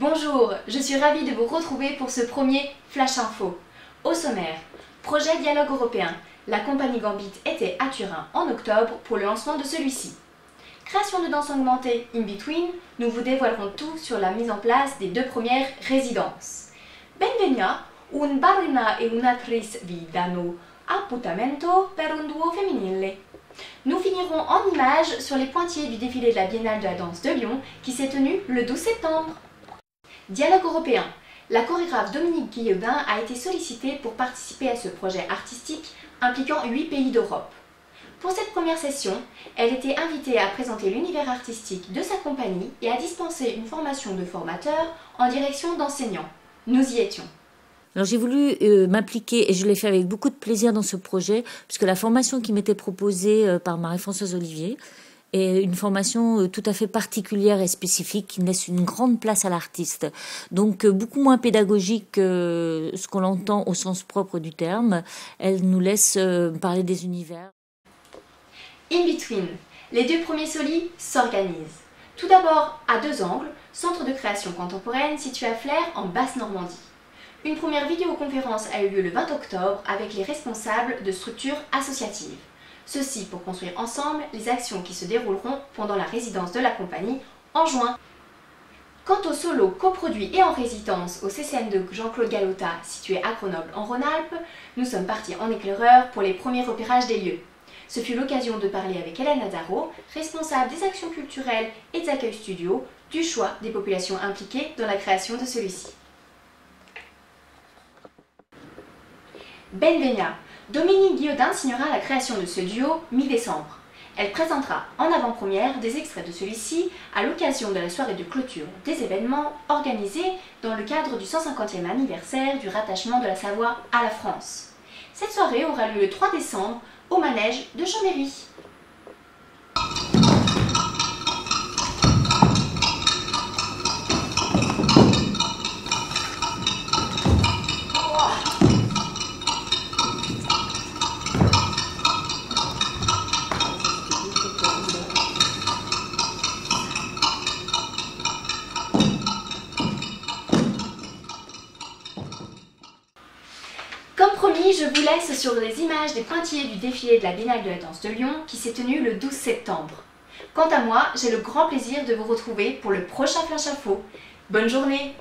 Bonjour, je suis ravie de vous retrouver pour ce premier Flash Info. Au sommaire, projet Dialogue européen. La compagnie Gambit était à Turin en octobre pour le lancement de celui-ci. Création de danse augmentée In Between, nous vous dévoilerons tout sur la mise en place des 2 premières résidences. Benvenia, un ballerina e un'attrice vi danno appuntamento per un duo femminile. Nous finirons en images sur les pointillés du défilé de la Biennale de la danse de Lyon qui s'est tenu le 12 septembre. Dialogue européen. La chorégraphe Dominique Guillaudin a été sollicitée pour participer à ce projet artistique impliquant 8 pays d'Europe. Pour cette première session, elle était invitée à présenter l'univers artistique de sa compagnie et à dispenser une formation de formateur en direction d'enseignants. Nous y étions. Alors j'ai voulu m'impliquer, et je l'ai fait avec beaucoup de plaisir dans ce projet, puisque la formation qui m'était proposée par Marie-Françoise Olivier est une formation tout à fait particulière et spécifique qui laisse une grande place à l'artiste. Donc beaucoup moins pédagogique que ce qu'on entend au sens propre du terme. Elle nous laisse parler des univers. In Between. Les 2 premiers solis s'organisent. Tout d'abord à 2 angles, centre de création contemporaine situé à Flers en Basse-Normandie. Une première vidéoconférence a eu lieu le 20 octobre avec les responsables de structures associatives. Ceci pour construire ensemble les actions qui se dérouleront pendant la résidence de la compagnie en juin. Quant au solo coproduit et en résidence au CCM de Jean-Claude Galota situé à Grenoble en Rhône-Alpes, nous sommes partis en éclaireur pour les premiers repérages des lieux. Ce fut l'occasion de parler avec Hélène Nazaro, responsable des actions culturelles et des accueils studio, du choix des populations impliquées dans la création de celui-ci. Benvenia. Dominique Guillaudin signera la création de ce duo mi-décembre. Elle présentera en avant-première des extraits de celui-ci à l'occasion de la soirée de clôture des événements organisés dans le cadre du 150e anniversaire du rattachement de la Savoie à la France. Cette soirée aura lieu le 3 décembre au manège de Chambéry. Comme promis, je vous laisse sur les images des pointillés du défilé de la Biennale de la danse de Lyon qui s'est tenu le 12 septembre. Quant à moi, j'ai le grand plaisir de vous retrouver pour le prochain Flash Info. Bonne journée!